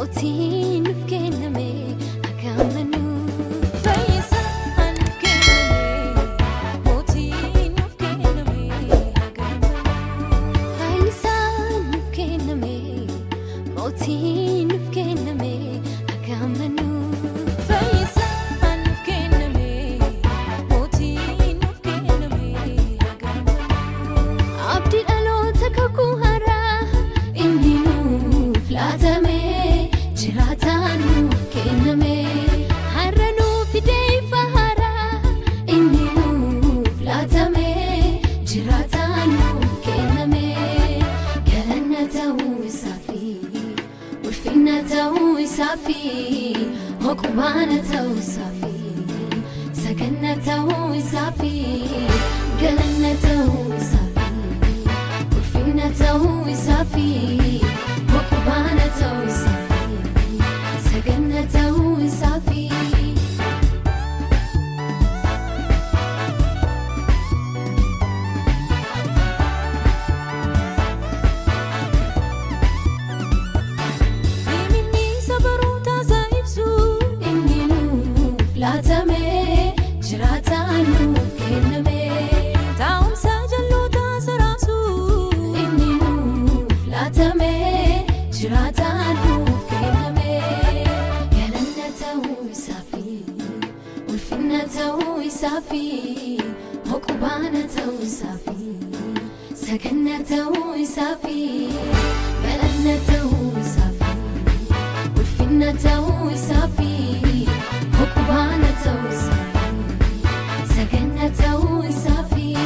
موتين فكنا مي أكملوا فايسة فكنا مي موتين فكنا مي أكملوا فايسة فكنا مي موتين فكنا مي أكملوا فايسة فكنا مي موتين فكنا مي أكملوا عبد الألو تكاكو هرا إني نوف لا تمي جراتانو كنمي هرنو في دي فهرا إني نوف لا تمي جراتانو كنمي كلنا توي صافي وفينا توي صافي هكوانا توي صافي سكننا توي صافي كلنا توي صافي وفينا توي صافي هكوانا توي صافي سكننا توي صافي مني صبروا تزايبسو إني نوف لا تمي جراتانو كنمي تاوم ساجلو تاسراسو إني نوف لا تمي جراتانو كنمي يلنا توي صافي والفنا توي صافي هكوبانا توي صافي سكننا توي صافي بلدنا توي صافي والفنا توي صافي هكوبانا توي صافي سكننا توي صافي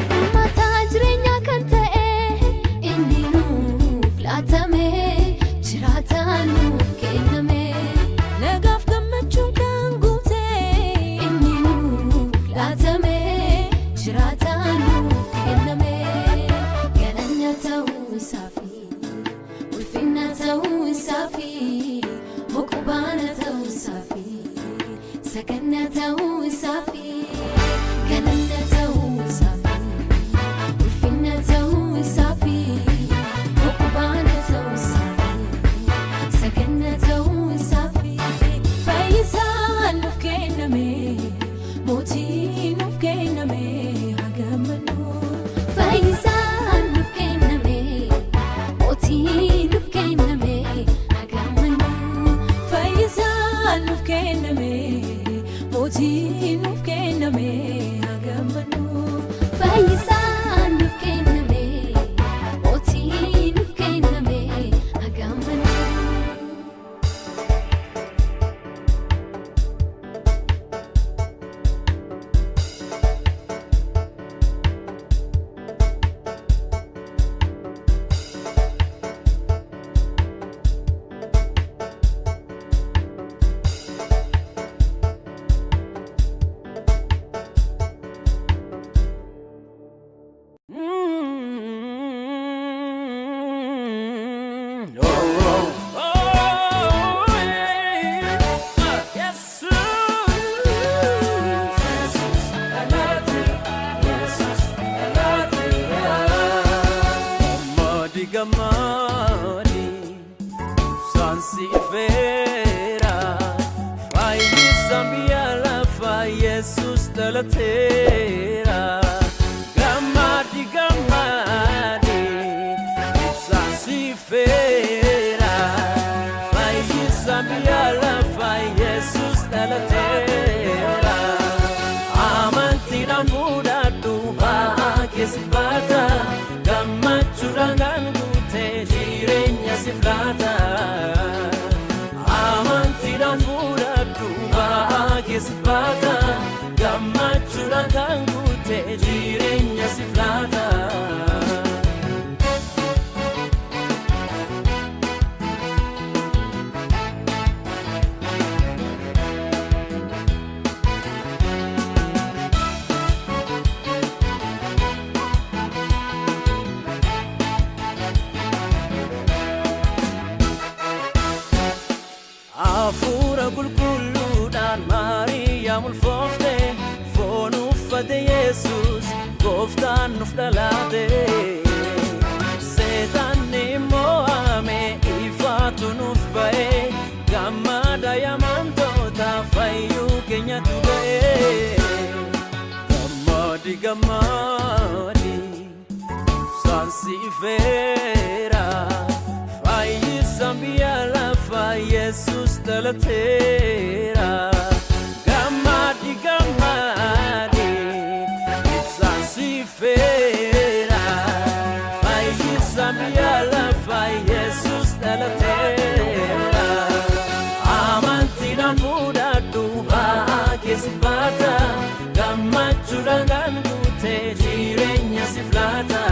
فما تاجرينيا كنت إني نوف لا تمي جراتانو كنمي نقف قمتشون كان قوتي إني نوف لا تمي جراتانو كنمي قالنا توي صافي والفنا توي صافي هكوبانا توي صافي سكننا توي صافي قالنا توي صافي والفنا توي صافي هكوبانا توي صافي سكننا توي صافي فايزان فكنا مي موتين فكنا مي هجمنو فايزان فكنا مي موتين فكنا مي هجمنو فايزان فكنا مي موتين فكنا مي هجمنو فايزان فكنا مي موتين فكنا مي هجمنو Gamadi sansi vera fai sambia la fai Jesus della terra gamadi sansi vera fai sambia la fai Jesus della terra amanti da muda tu ba che si bata gammachurangan jirenya siflata amanti da fura duba che siflata gammachura kangute jirenya siflata afura gulgulluudhaan maariyaam Yesus Goftaan nuuf dhalate Seetaanni mo'ame ifaatu nuuf ba'e Gammada yaamamtoota fayyuu keenyatu ga'e Gammadi Sansifera Fayyisaan biyya lafaa Yesus dhalateera Gammadi Sansifera Fayyisaan biyya lafaa Yesus dhalateera Amantiidhaan fudhadhu ba'aa keessi baata Gammachuudhaan kan guute jireenya siif laata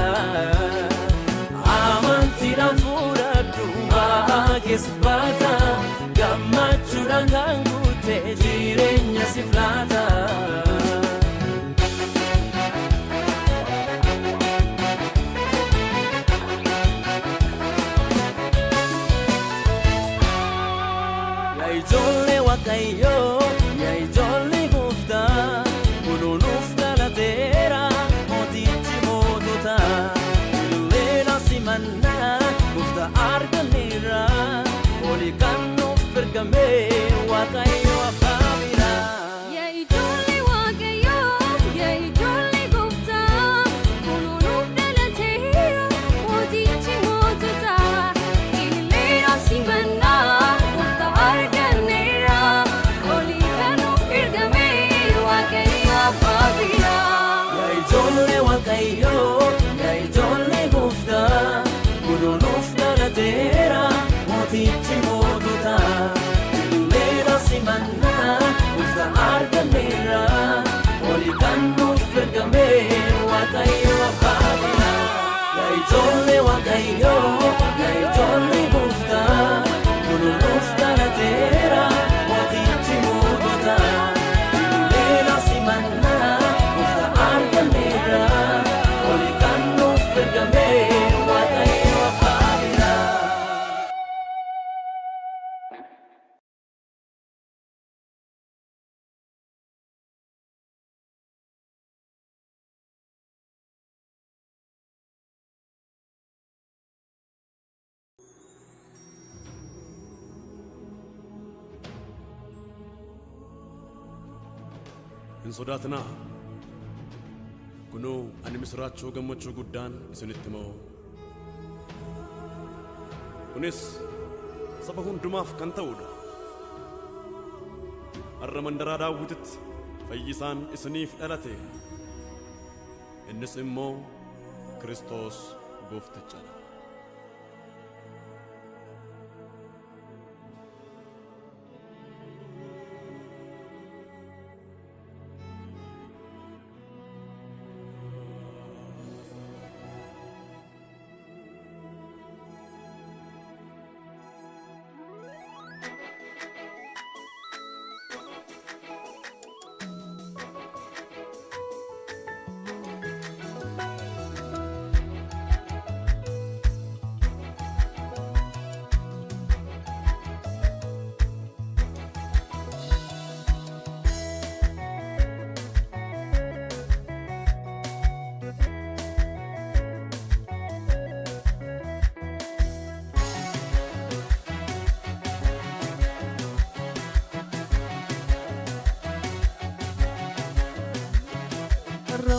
Amantiidhaan fudhadhu ba'aa keessi baata Gammachuudhaan kan guute jireenya siif laata Yaa ijoollee Waaqayyoo yaa ijoollee Gooftaa Kunuunuuf dhalateera mootichi mootota Illeena simannaa Gooftaa arganneerra Olii kan nuuf ergame Waaqayyo abbaa biraa Yaa ijoollee Waaqayyoo yaa ijoollee Gooftaa Kunuunuuf dhalateera mootichi mootota Illeena simannaa Gooftaa arganneerra Olii kan nuuf ergame Waaqayyo abbaa biraa Yaa ijoollee Waaqayyoo yaa ijoollee Gooftaa Kunuunuuf dhalateera mootichi mootota Illeena simannaa Gooftaa arganneerra Olii kan nuuf ergame Waaqayyo abbaa biraa Yaa ijoollee Waaqayyoo yaa ijoollee Gooftaa Kunuunuuf dhalateera mootichi mootota Illeena simannaa Gooftaa arganneerra Olii kan nuuf ergame Waaqayyo abbaa biraa Hin sodaatinaa kunoo ani misraachoo gammachuu guddaan isinitti himoo kunis saba hundumaaf kan ta'udha har'a mandaraa Daawititti fayyisaan isiniif dhalate innis immoo Kiristoos Gooftichadha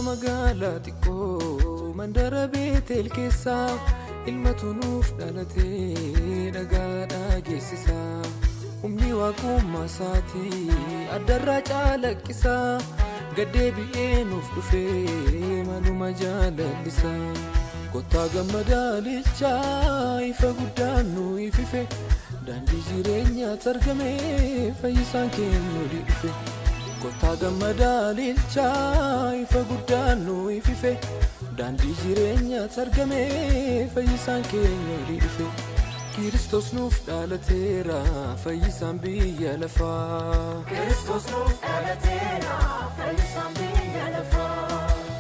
magaalaa xiqqoo mandara Beetel keessa ilmatu nuuf dhalatee dhagaadhaa geessisa humni waaqummaa isaatii addarraa caalaqqisa gaddeebi'ee nuuf dhufee maluma jaalallisa kottaa gammadaa ililchaa ifa guddaan nuuf ife daandii jireenyaatti argame fayyisaan keenya olii dhufe kottaa gammadaa ililchaa ifa guddaan nuuf ife daandii jireenyaatti argame fayyisaan keenya olii dhufe Kiristoos nuuf dhalateera fayyisaan biyya lafaa Kiristoos nuuf dhalateera fayyisaan biyya lafaa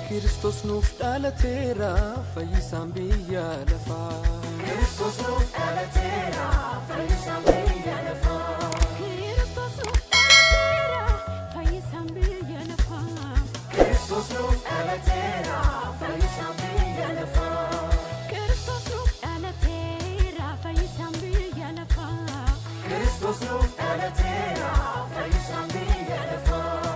Kiristoos nuuf dhalateera fayyisaan biyya lafaa Kiristoos nuuf dhalateera fayyisaan biyya lafaa Kiristoos nuuf dhalateera fayyisaan biyya lafaa Kiristoos nuuf Kristos nuuf dhalateera fayyisaan biyya lafaa.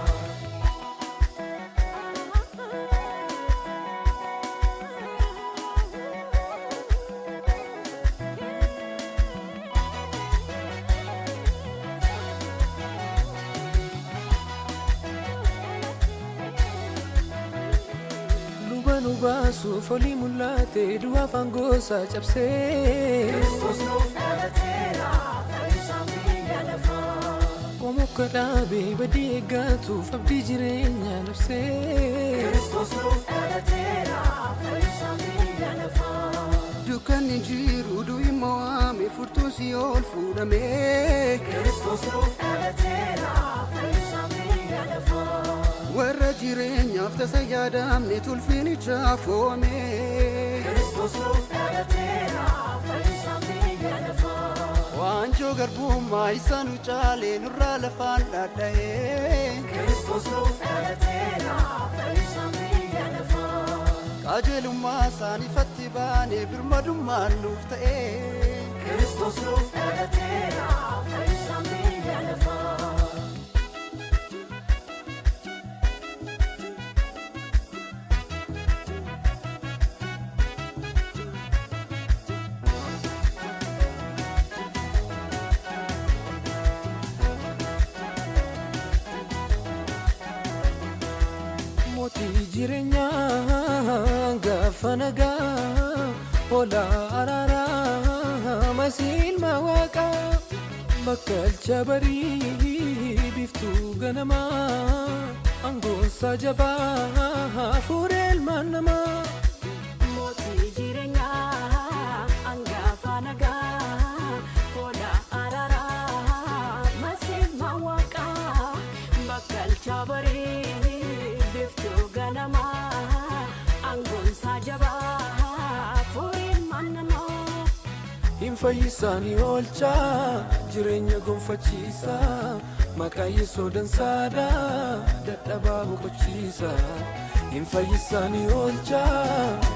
Nu baasu folii mul'ate du'a afaan gosa cabsee Kristos nuuf dhalateera fayyisaan biyya lafaa. Qomoka dhaabee badii eeggatuuf abdii jireenya labsee Kristos nuuf dhalateera fayyisaan biyya lafaa. Dukkanni jiru du'i mo'ame furtuun si ol fuudhamee Kristos nuuf dhalateera fayyisaan biyya lafaa. warra jireenyaaf tasa yaadamne tulfiinichaaf oome Kristos nuuf dhalateera fayyisaan biyya lafaa. waanjoo garbummaa isaan caalee nurraa lafaan dhadha'ee Kristos nuuf dhalateera fayyisaan biyya lafaa. qajeelummaa isaan ifatti baane birmadummaan nuuf ta'ee Kristos nuuf dhalateera fayyisaan biyya lafaa. mootii jireenyaa gaafa nagaa hola araaraa masiilma waaqaa bakkalcha barii biftuu ganamaa angoonsa jabaa fuudhee ilmaan namaa. Mootii jireenyaa hangafa nagaa hola araaraa masiilma waaqaa bakkalcha barii biftuu ganamaa angoonsa jabaa fuudhee ilmaan namaa. Hin fayyisanii oolchaa jireenya gonfachiisaa maqaa Yesuus dansaadhaa dadhabaa boqochiisaa. Hin fayyisanii oolchaa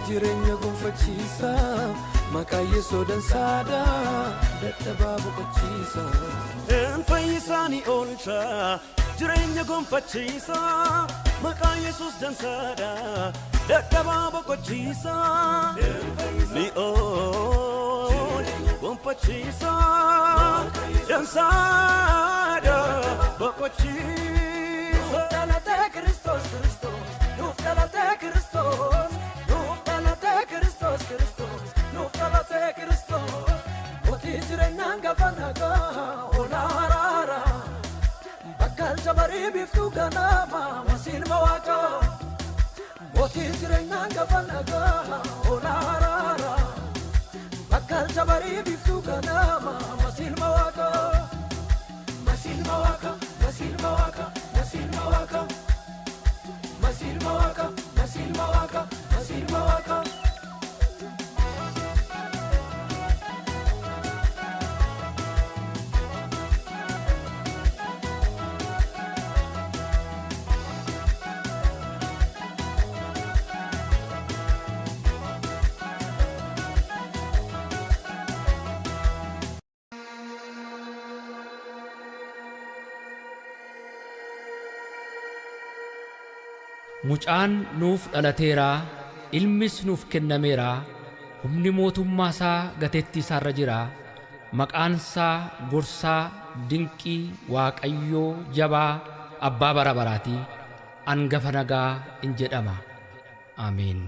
jireenya gonfachiisaa maqaa Yesuus dansaadhaa dadhabaa boqochiisaa. Hin fayyisanii oolchaa jireenya gonfachiisaa maqaa Yesuus dansaadhaa dadhabaa boqochiisaa. Ni gonfachiisaa dansaadhaa boqochiisaa. Dhalate Kristos Kristos nuuf dhalate Kristos nuuf dhalate Kristos Kristos nuuf dhalate Kristos. Mootii jireenyaa hangafa nagaa hola araaraa bakkalcha barii biftuu ganamaa masiilma waaqaa. Mootii jireenyaa hangafa nagaa hola araaraa bakkalcha barii biftuu ganamaa masiilma waaqaa. Masiilma waaqaa masiilma waaqaa masiilma waaqaa masiilma waaqaa masiilma waaqaa masiilma waaqaa. Mucaan nuuf dhalateeraa ilmis nuuf kennameeraa humni mootummaa isaa gateettii isaarra jiraa maqaan isaa gorsaa dinqii waaqayyoo jabaa abbaa bara baraatii hangafa nagaa in jedhama. Amiin.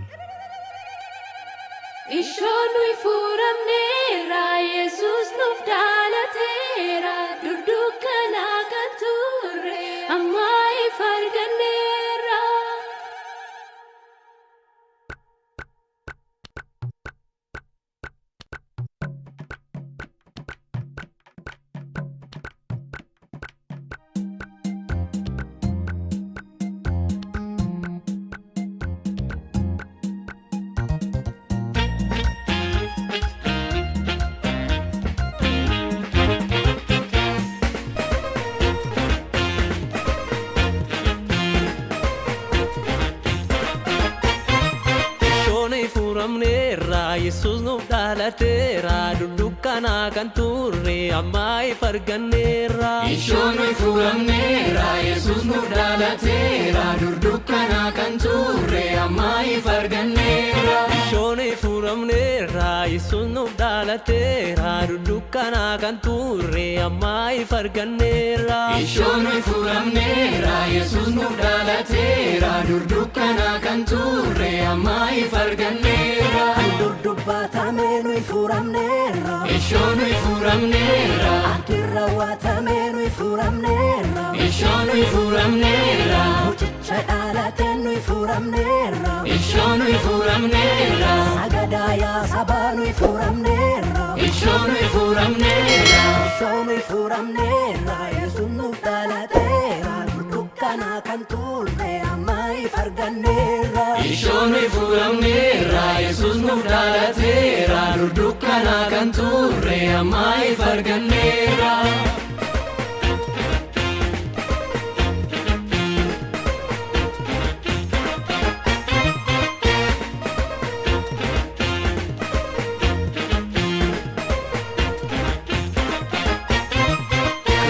Ishoon nuyi fuuramneera Yesuus nuuf dhalateera dur dukkanaa kan turre amma ifa arganneera. Yesuus nuuf dhalateera dudduuka dukkana kan turre amma ifarganneerra Ishoon furamneera Yesuus nuuf dhalateera dur dukkana kan turre amma ifarganneera Ishoon furamneerra Yesuus nuuf dhalateera dur dukkana kan turre amma ifarganneerra Ishoon furamneera Yesuus nuuf dhalateera dur dukkana kan turre amma ifarganneera Durdubbatame nuyi furamneerra Ishoon furamneera Dirrawwatame nuyi furamneerra Ishoon furamneera Mucicha dhalate nuyi furamneerra Ishoon furamneera Sagadayaa sabaa nuyi furamneerra Ishoon furamneera Nuyi furamneerra Yesuus nuuf dhalateera dukkana kan turre amma ifarganneerra Ishoon furamneera Yesuus nuuf dhalateera dur dukkana kan turre amma ifarganneera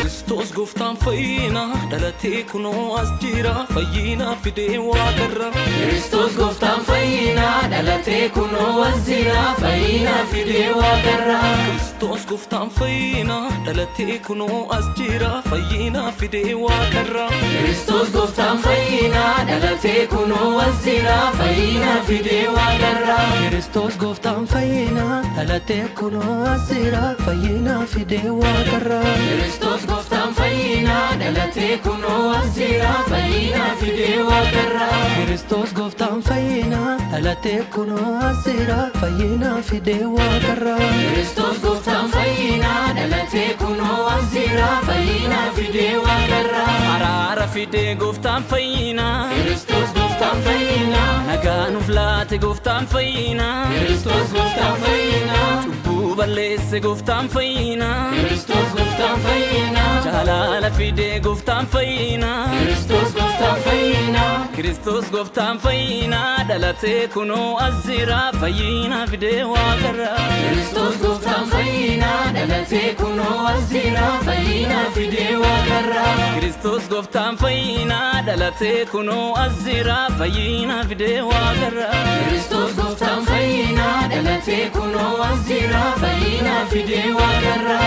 Kristos gooftaan fayyina dhalatee kunoo as jira fayyina fidee waaqarra Kristos gooftaan fayyina dhalatee kunoo as jira fayyina fidee waaqarra Kristos gooftaan fayyina dhalatee kunoo as jira fayyina fidee waaqarra Kristos gooftaan fayyina dhalatee kunoo as jira fayyina fidee waaqarra Kristos gooftaan fayyina dhalatee kunoo as jira fayyina fidee waaqarra Kristos gooftaan fayyina dhalatee kunoo as jira fayyina fidee waaqarra Kristos gooftaan fayyina dhalatee kunoo as jira fayyina fidee waaqarra Kristos gooftaan fayyina dhalatee kunoo as jira fayyina fidee waaqarra araara fidee gooftaan fayyina Kristos gooftaan fayyina nagaa nuuf laate gooftaan fayyina Kristos gooftaan fayyina cubbuu balleesse gooftaan fayyina Kristos gooftaan fayyina jaalala fidee gooftaan fayyina Kristos gooftaan fayyina Kristos gooftaan fayyina dhalatee kunoo as jira fayyina fidee waaqarra Kristos gooftaan fayyina dhalatee kunoo as jira fayyina fidee waaqarra Kristos gooftaan fayyina dhalatee kunoo as jira fayyina fidee waaqarra Kristos gooftaan fayyina dhalatee kunoo as jira fayyina fidee waaqarra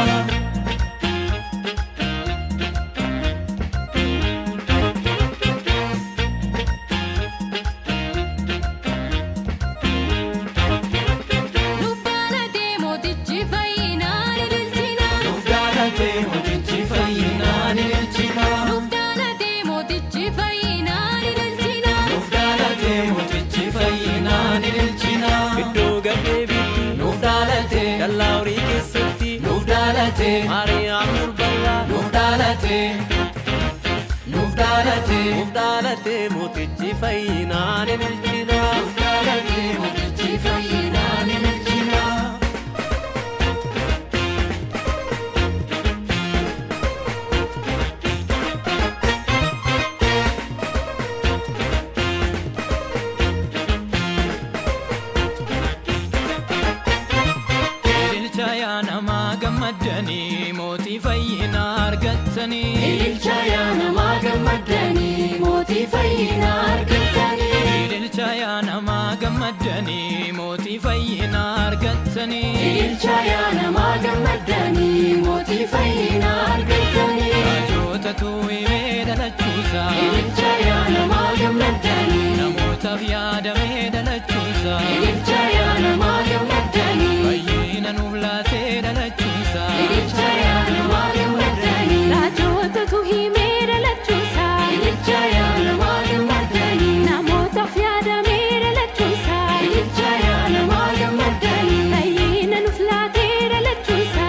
Nuuf dhalatee mootichi fayyinaan ililchina. Nuuf dhalatee mootichi fayyinaan ililchina Nuuf dhalatee mootichi fayyinaan ililchina. Nuuf dhalatee mootichi fayyinaan ililchina iddoo gaddeebitti Nuuf dhalatee dallaa horii keessatti Nuuf dhalatee maariyaam durbarraa Nuuf dhalatee Nuuf dhalatee nuuf dhalatee mootichi fayyinaan ililchina Nuuf dhalatee mootichi fayyinaan ililchina ililcha yaa namaa gammaddanii mootii fayyina argattanii Ililcha yaa namaa gammaddanii mootii fayyina argattanii ililcha yaa namaa gammaddanii mootii fayyina argattanii Ililcha yaa namaa gammaddanii mootii fayyina argattanii raajotatu himee dhalachuusaa Ililcha yaa namaa gammaddanii namootaaf yaadamee dhalachuusaa Ililcha yaa namaa gammaddanii fayyina nuuf laatee dhalachuusaa Ililcha yaa namaa gammaddanii Raajotatu himee dhalachuusaa. Ililcha yaa namaa gammaddanii Namootaaf yaadamee dhalachuusaa. Ililcha yaa namaa gammaddanii Fayyina nuuf laatee dhalachuusaa.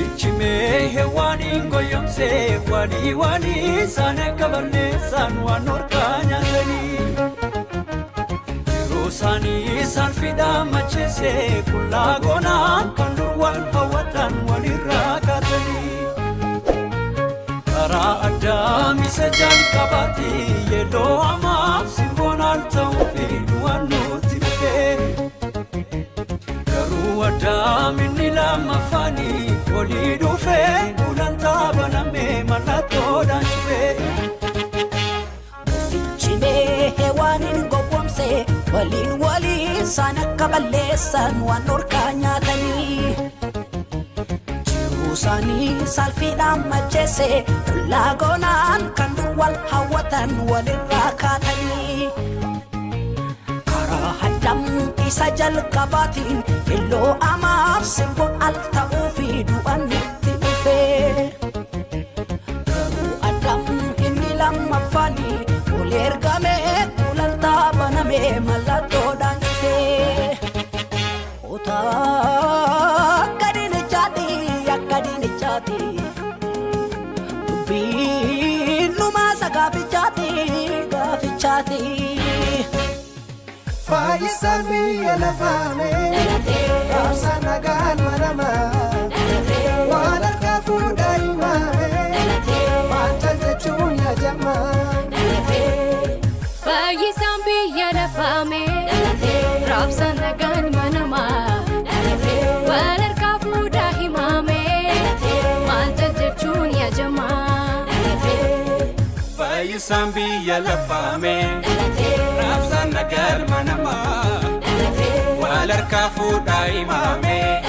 Fichimee hewaanin goyyoomsee walii sana kaballeessaan waan horkaa nyaatanii yeroo isaanii isaan fidhaa macheessee qullaa goonaan kan dur wal hawwatan walirraa kaatanii karaa addaa misa jalqabaatti yeroo amaaf simboonaan ta'uufi du'an nutti dhufee garuu addaa minni lammaffanii walii dhufee gulantaa banamee mallattoodhaan cufee. Fichimee hewaanin gowwoomsee waliin sana kaballeessan waan horkaa nyaatanii jiruu isaanii salphiidhaan macheessee qullaa goonaan kan dur wal hawwatan walirraa kaatanii karaa haddam isa jalqabaatiin yeroo amaaf simboo al ta'uufi du'an nutti dhufee garuu addam inni lammaffanii ol ergamee gulantaa banamee mallattoodhaan cufee akka diinichaati dubbiin numaasa gaafichaati Fayyisaan biyya lafaamee raabsa nagaan manamaa waan harkaa fuudhaa himaamee maal jechuun yaadamaa. Fayyisaan biyya lafaamee raabsa nagaan manamaa waan harkaa fuudhaa himaamee maal jechuun yaadamaa. Fayyisaan biyya lafaamee raabsa nagaan manamaa waan harkaa fuudhaa himaamee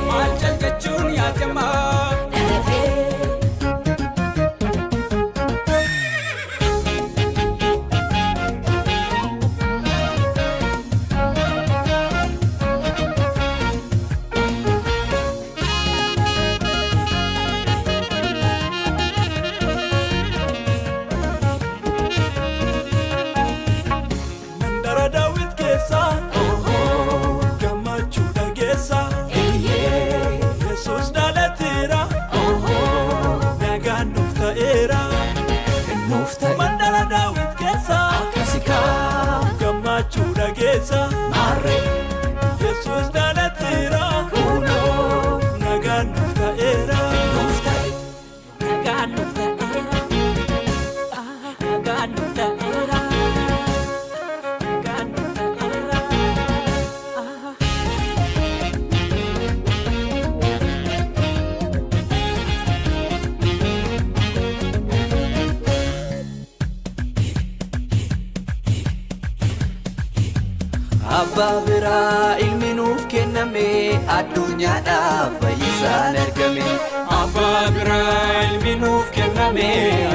maal jechuun yaadamaa. Mandara Daawit keessa gammachuu dhageessa Yesuus dhalateera nagaan nuuf ta'eera. Abbaa biraa ilmi nuuf kenname addunyaadhaaf fayyisaan argame. Abbaa biraa ilmi nuuf kenname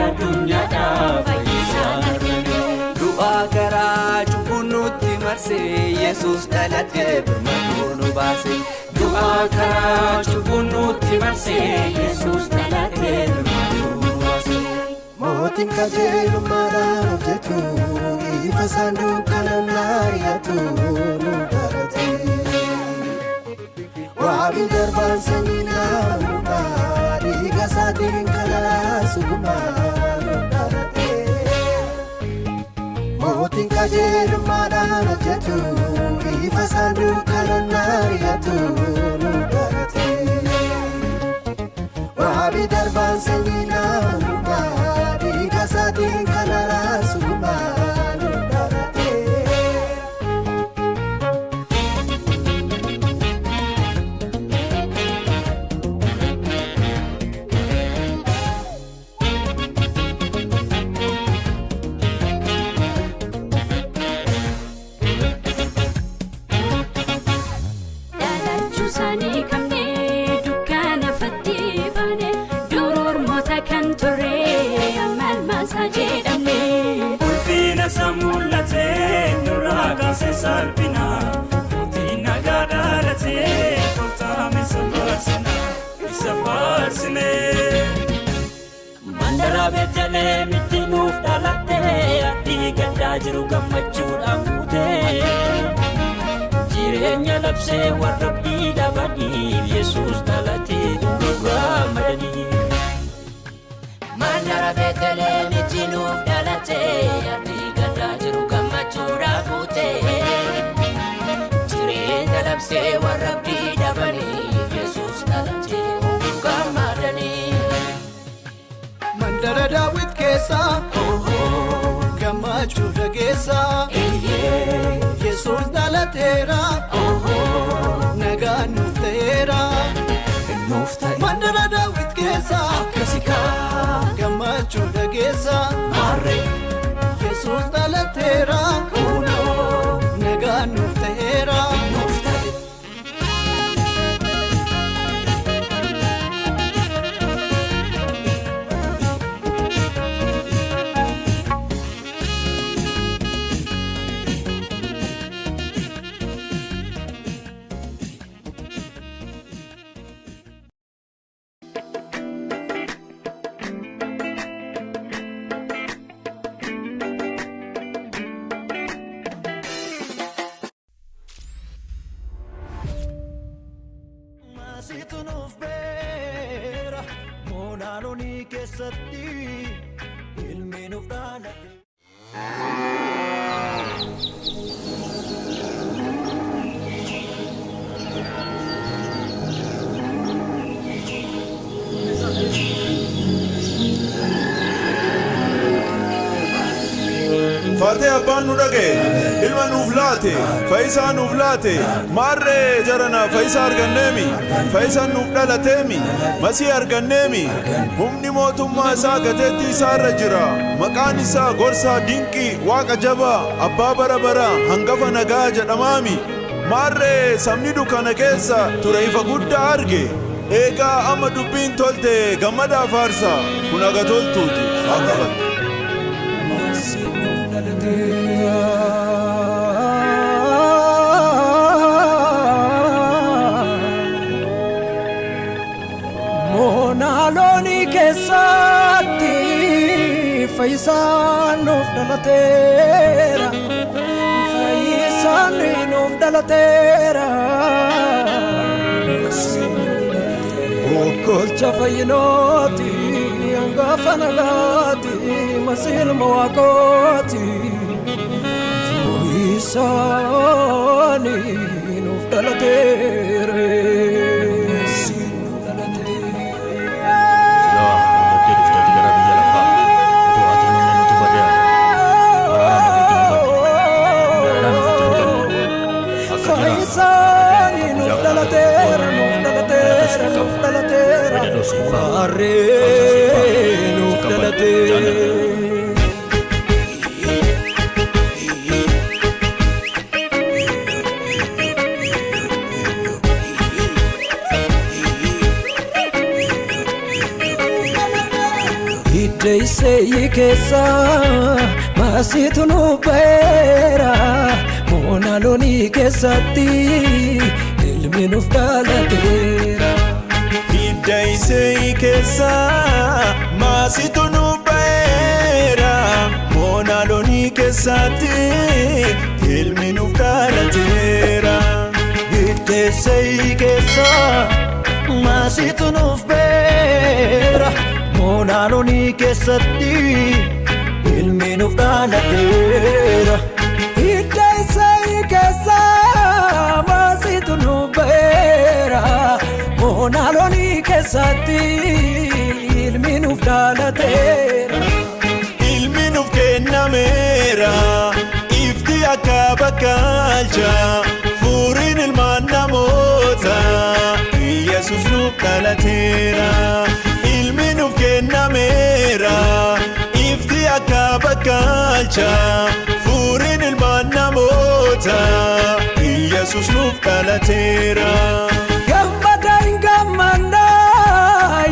addunyaadhaaf fayyisaan argame. Du'aa garaa cubbuun nutti marsee Yesuus dhalatee birmaduu nu baase. Du'aa garaa cubbuun nutti marsee Yesuus dhalatee birmaduu nu baase. Mootiin qajeelummaadhaan hojjetu ifa saanduqa naanna'atu nu dhalate. Waabii darbaan sanyii naannoo dhiiga isaatiin kalaasuu nu dhalate. Mootiin qajeelummaadhaan hojjetu ifa saanduqa naanna'atu nu dhalate. Waabii darbaan sanyii naannoo dhiiga isaatiin kalaasuu nu dhalate. Dhalachuu kamnee dukkaana fattee baane durormoota kan turre ammaan maasaa jedhamne. Ulfina isaa mul'atee nurraa kaasee salphina mootiin nagaa dhalatee kottaa isa faarsinee. Mandara Beetlehemitti nuuf dhalattee addii gaddaa jiru gammachuudhaan guutee. Jireenya labsee warra abdii dhabaniif Yesuus dhalatee gammadanii. Mandara Beetlehemitti nuuf dhalate abdii gaddaa jiru gammachuudhaan guute. Jireenya labsee warra abdii dhabaniif Yesuus dhalate gammadanii. Mandara Daawit keessa gammachuu dhageessa. Yesuus dhalateera nagaan nuuf ta'eera. Mandara Daawit keessa gammachuu dhageessa. Yesuus dhalateera nagaan nuuf ta'eera. Maasitu nuuf beera moonaalonii keessatti ilmi nuuf dhalate. Faatee abbaan nu dhaga'e ilma nuuf laate fayyisaa nuuf laate maarree jarana fayyisaa arganneemi fayyisaan nuuf dhalateemi masii arganneemi humni mootummaa isaa gateetti isaa irra jira maqaan isaa gorsaa dinqii waaqa jabaa abbaa bara bara hangafa nagaa jedhamaami maarree sabni dukkana keessa ture ifa guddaa arge eegaa amma dubbiin tolte gammadaa faarsa kun aga toltuuti haa qabatu. Moonaalonii keessatti fayyisaan nuuf dhalateera. Fayyisaan nuuf dhalateera. Okkolcha fayyinooti hangafa nagaati masiilma waaqooti. Fayyisaan nuuf dhalateera. Nuuf dhalateera. Hidda isee keessa maasitu nuuf beera moonaalonii keessatti ilmi nuuf dhalateera. Hidda isee keessa maasitu nuuf beera moonaalonii keessatti ilmi nuuf dhalateera. Hidda isee keessa maasitu nuuf beera moonaalonii keessatti ilmi nuuf dhalateera. Hidda isee keessa maasitu nuuf beera moonaalonii keessatti ilmi nuuf dhalateera. Ilmi nuuf kennameera ifti akka bakkaalcha furiin ilmaan namoota Yesuus nuuf dhalateera. Ilmi nuuf kennameera ifti akka bakkaalcha furiin ilmaan namoota Yesuus nuuf dhalateera.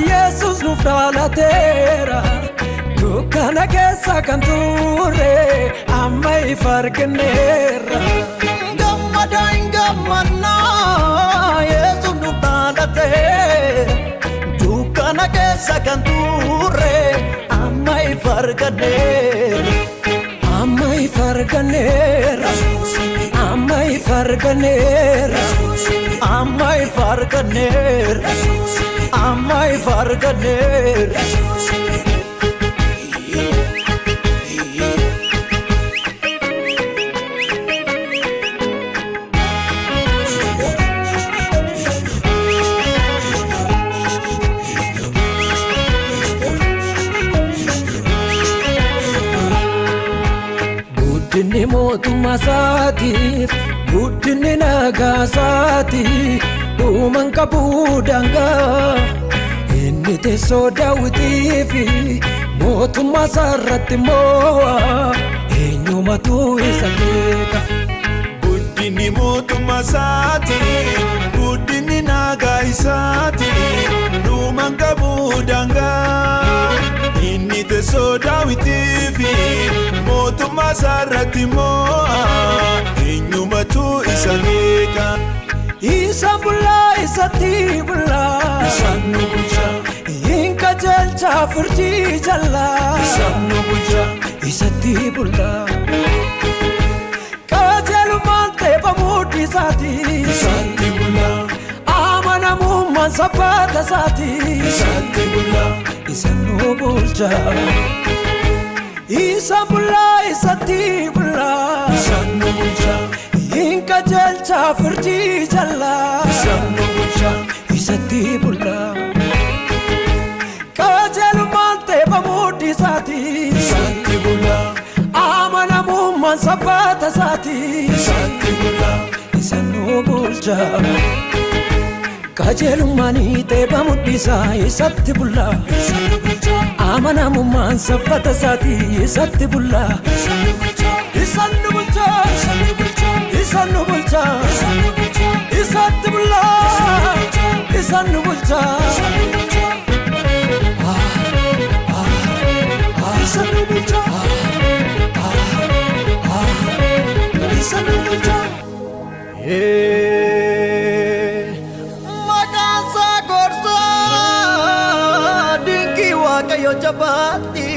Yesuus nuuf dhalateera dukkana keessa kan turre amma ifa arganneerra. Gammadaa hin gammannaa Yesuus nuuf dhalateera dukkana keessa kan turre amma ifa arganneerra. Amma ifa arganneerra. Amma ifa arganneerra. Amma ifarganeer Amma ifarganeer Guddinni mootummaa isaatiif guddinni nagaa isaatiif dhuman qabuu daangaa inni teessoo daawwitiif mootummaa isaarratti moo'a eenyumatu isa beeka. Guddinni mootummaa isaatiif guddinni nagaa isaatiif dhuman qabuu daangaa inni teessoo daawwitiif mootummaa isaarratti moo'a eenyumatu isa beeka. Isa bullaa isatti bullaa Isaan nu bulcha hin qajeelcha furdii jallaa Isaan nu bulcha isatti bullaa qajeelummaan teephamuu dhiisaati Isaatti bulla amanamummaan sabbaata isaati Isaatti bulla isa nu bulcha isa bullaa isatti bullaa Isaan nu bulcha hin qajeelcha furdii jallaa Isaan nu bulcha isatti bullaa qajeelummaan teephamuu dhiisaati Isaatti bulla amanamummaan sabbaata isaati Isaatti bulla isa nu bulcha qajeelummaan teephamuu dhiisaa isatti bullaa amanamummaan sabbaata isaati isatti bullaa isa nu bulcha isa nu bulcha isatti bullaa isa nu bulcha isa nu bulcha isa nu bulcha maqaan isaa gorsaa dinqii waaqayyo jabaatti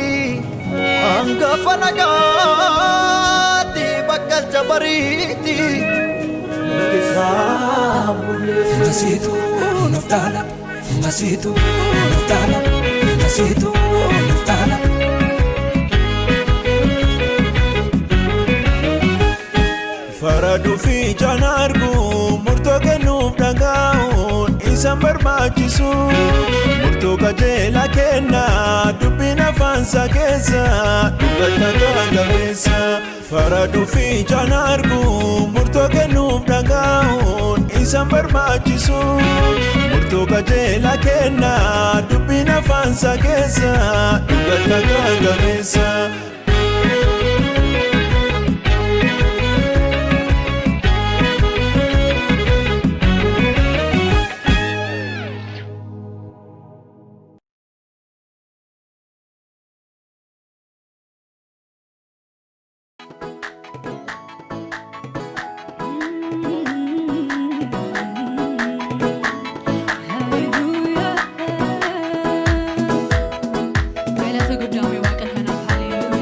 hangafa nagaatti bakkalcha bariiti Masitu nuftala Masitu nuftala Masitu nuftala Faradu fi janargu murtoo kennuuf dhagaa'uun isan barbaachisu murtoo qajeela kenna dubbiin afaansa keessa dubbata gaagabeessa Faradu fi janargu murtoo kennuuf dhagaa'uun isan barbaachisu murtoo qajeela kenna dubbiin afaansa keessa dubbata gaagabeessa Hallelujah. Galata guddaa Waaqa kanaaf hallelujah.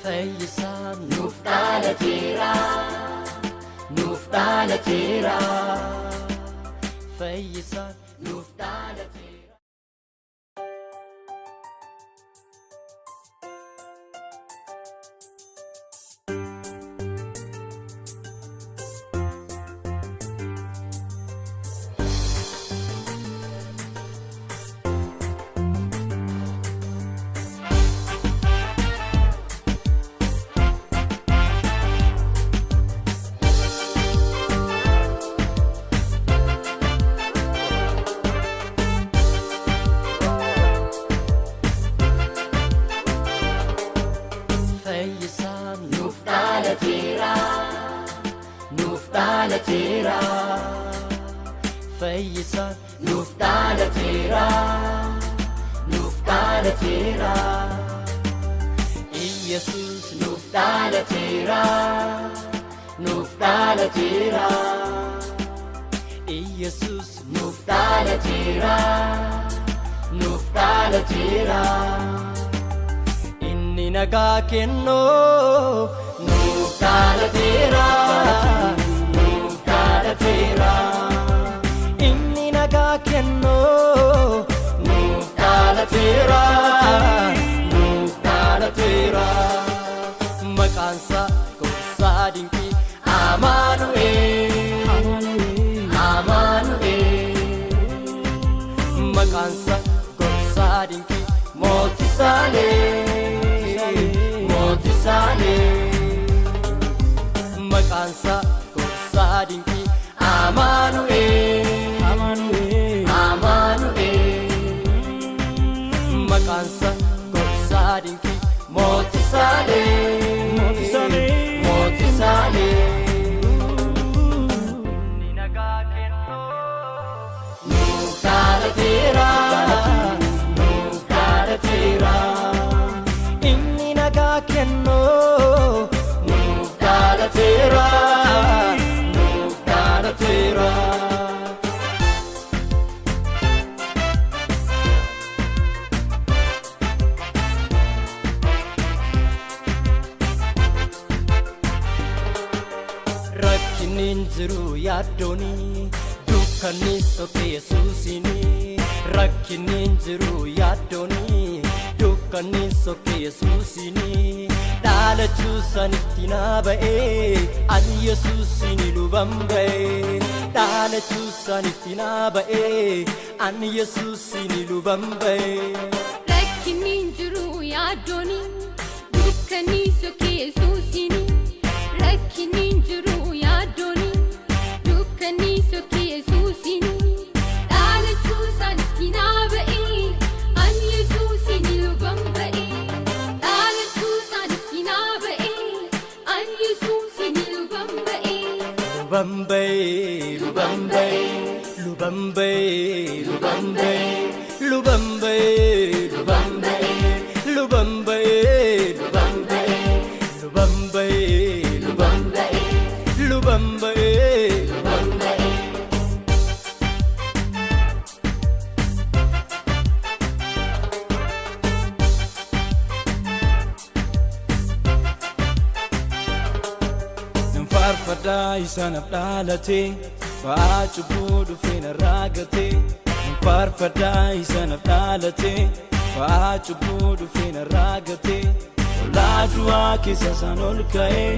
fayyisaan nuuf dhalateera nuuf dhalateera fayyisaan nuuf dhalateera. Fayyisaan nuuf dhalateera nuuf dhalateera Iyesuus nuuf dhalateera nuuf dhalateera Iyesuus nuuf dhalateera nuuf dhalateera inni nagaa kennoo nuuf dhalateera nuuf dhalateera inni nagaa kennoo nuuf dhalateera nuuf dhalateera maqaansaa gooftaa dinqii Amaanu'eel Amaanu'eel maqaansaa gooftaa dinqii Mootisaalee maqaansaa gooftaa dinqii Amaanu'eel Amaanu'eel maqaansaa gooftaa dinqii Mootisaalee inni nagaa kennoo nuuf dhalateera nuuf dhalateera inni nagaa kennoo nuuf dhalateera nuuf dhalateera. Rakkinni jiru yaaddooni dukkanni sokkee Yesuusini rakkinni jiru yaaddooni dukkanni sokkee Yesuusini dhalachuu sanitti naa ba'ee ani Yesuusini luban ba'ee dhalachuu sanitti naa ba'ee ani Yesuusini luban ba'ee. Rakkinni jiru yaaddooni dukkanni sokkee Yesuusini rakkinni jiru yaaddooni dukkanni sokkee Yesuusini dhalachuu sanitti naa ba'ee ani Yesuusini luban ba'ee dhalachuu sanitti naa ba'ee ani Yesuusini luban ba'ee. Luban ba'ee luban ba'ee luban ba'ee luban ba'ee luban ba'ee luban ba'ee luban ba'ee luban ba'ee luban ba'ee luban ba'ee luban ba'ee luban ba'ee. Nan faarfadhaa isa naaf dhalatee ba'aa cubbuu dhufee narraa gatee nan faarfadhaa isa naaf dhalatee ba'aa cubbuu dhufee narraa gatee ollaa du'aa keessa isaan ol ka'ee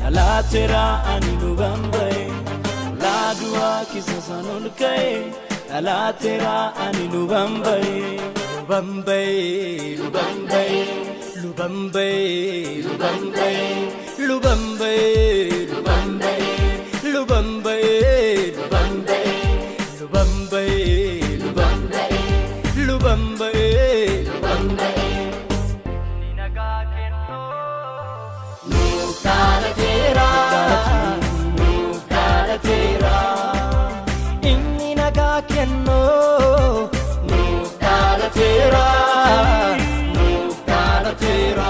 dhalaateera ani luban ba'ee ollaa du'aa keessa isaan ol ka'ee dhalaateera ani luban ba'ee. Luban ba'ee luban ba'ee luban ba'ee luban ba'ee luban ba'ee luban ba'ee luban ba'ee luban ba'ee luban ba'ee luban ba'ee luban ba'ee luban ba'ee. Inni nagaa kennoo nuuf dhalateera nuuf dhalateera inni nagaa kennoo nuuf dhalateera nuuf dhalateera.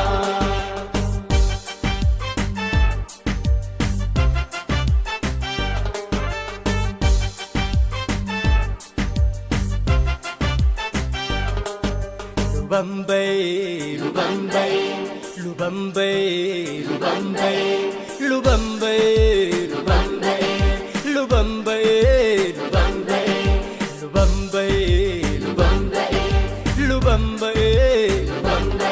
Luban ba'ee luban ba'ee luban Lubambe, Lubambe, Lubambe, Lubambe, Lubambe, Lubambe, Lubambe, Lubambe, Lubambe, Lubambe.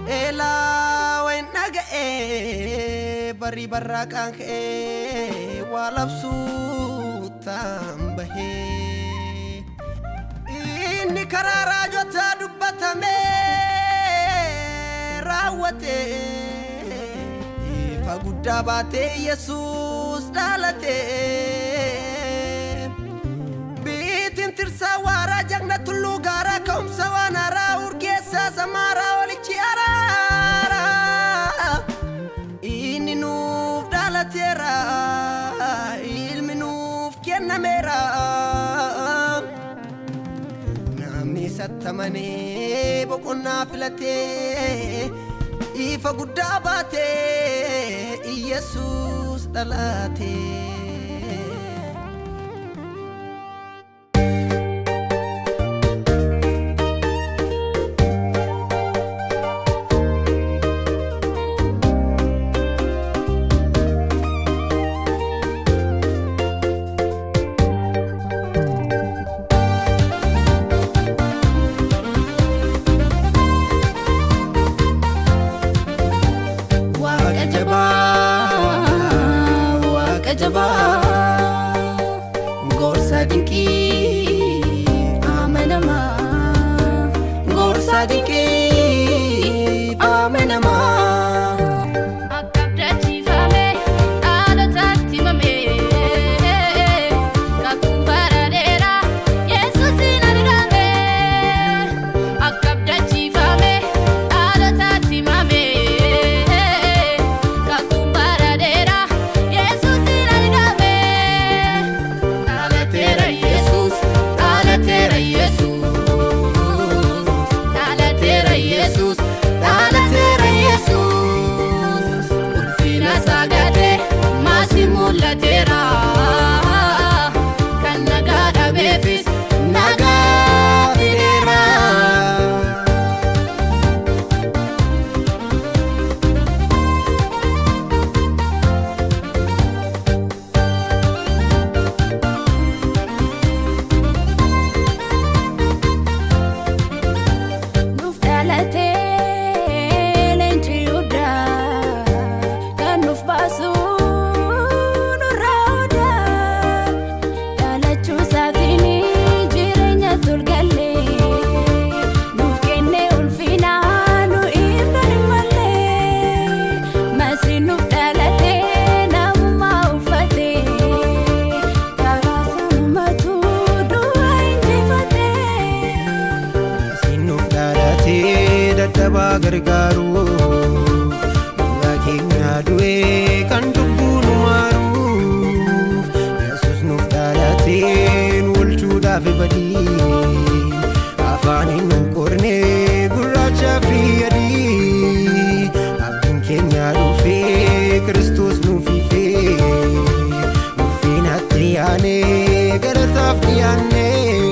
Ela wen naga bari barraaqan walabsu tambahe inni karara jota dubbatame rawate fa gudda baate yesus dalate tirsa wara jannatul lugara kaum sawana ra urgesa samara olichi arara inni nuf dalatera ilmi nuf kenamera namni sattamane bokonna filate ifa gudda baate yesus dalate Gorsa dinki amenama Gorsa dinki amenama gargaaru keenya du'ee kan dubbuun maaruuf yesus nuuf dhalateen oolchuudhaaf badii afaaniin nun qorne gurraacha fi adii abdiin keenya dhufee Kiristoos nuuf ifee nuuf natti yaanee galataaf dhiyaannee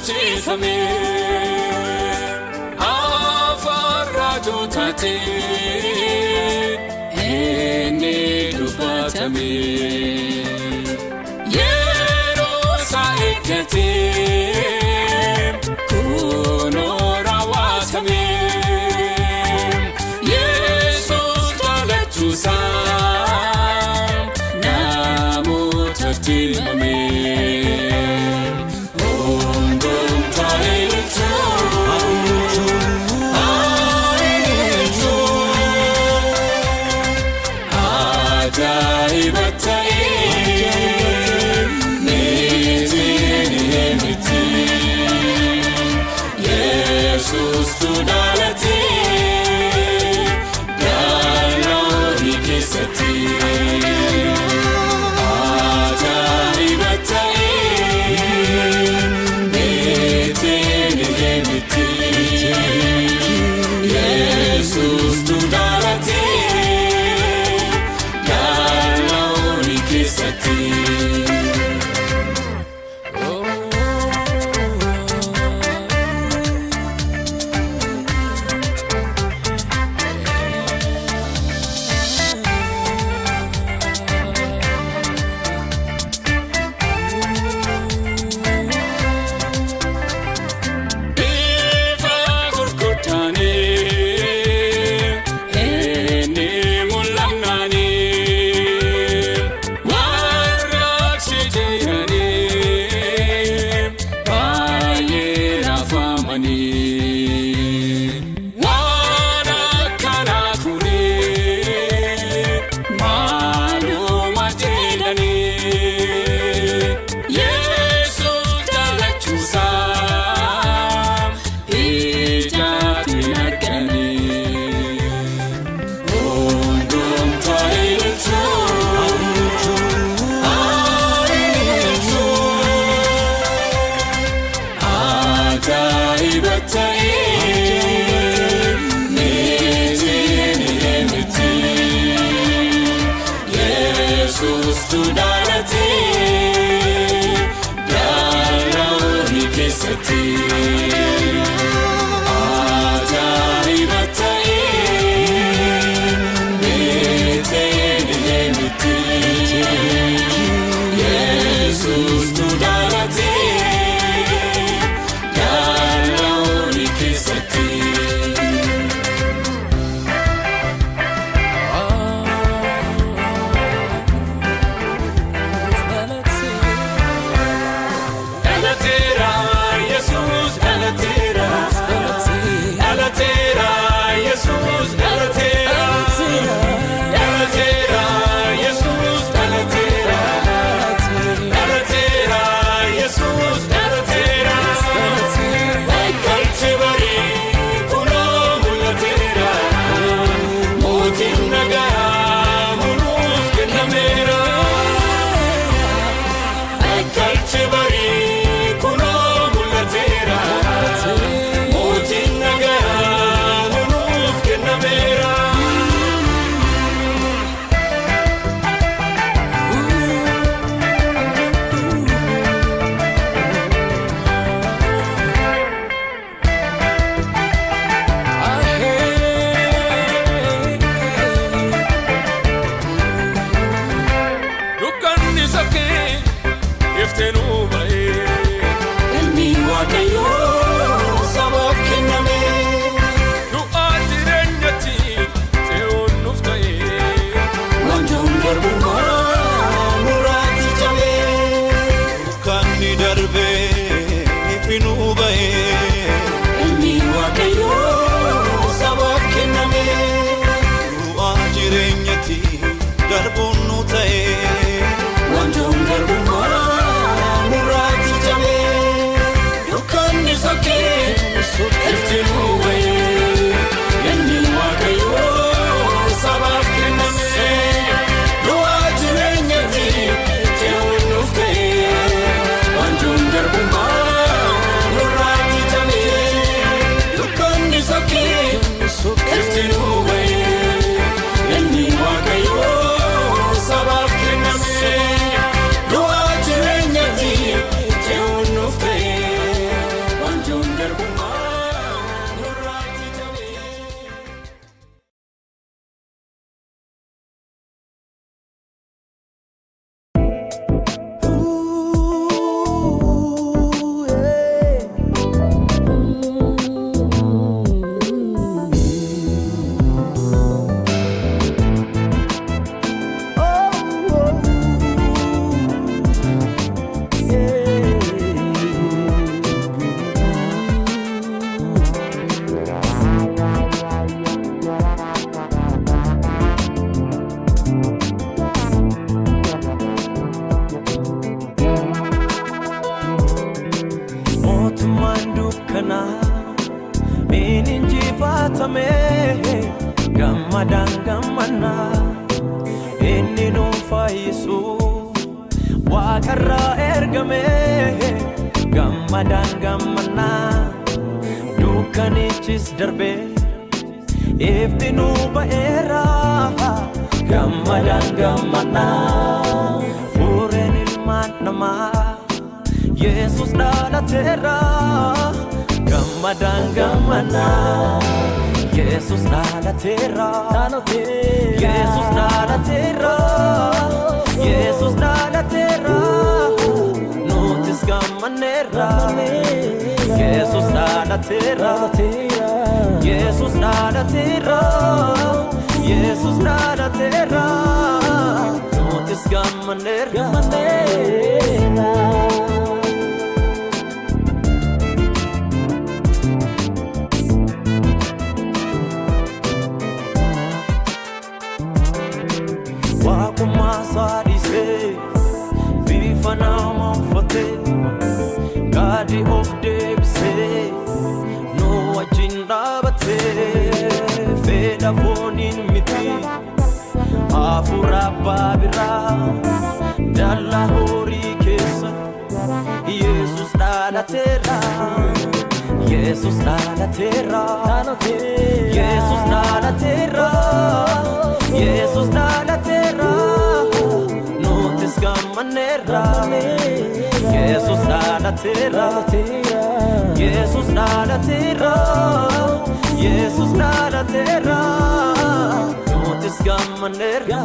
bocifame afarrajotate enne dubbatame yerosa eggate kuno rawatame Yesus jalachusa namotatti mame Jesus to dalati galori kisati ajaibatai beteni gemiti Jesus to dalati galori kisati Jesus to dalati galori kisati ajaibatai beteni gemiti Jesus to dalati galori kisati Garbu fannifame gammadaan gammannaa inni nu fayyisu waaqarraa ergame gammadaan gammannaa dukkanichis darbe ifti nu ba'eera gammadaan gammannaa fureen ilmaan namaa Yesus dhalateera gammadaan gammannaa Yesus dhalateera Yesus dhalateera Yesus dhalateera nutis gammanneera Yesus dhalateera Yesus dhalateera Yesus dhalateera nutis gammanneera Wakuma sadise bifana mafate gadi of debse no ajindabate feda fonin miti afura babira dalla hori kesa Jesus dhalatera Jesus dhalatera Jesus dhalatera Jesus dhalatera nutis gammanneera Jesus dhalatera Jesus dhalatera Jesus dhalatera nutis gammanneera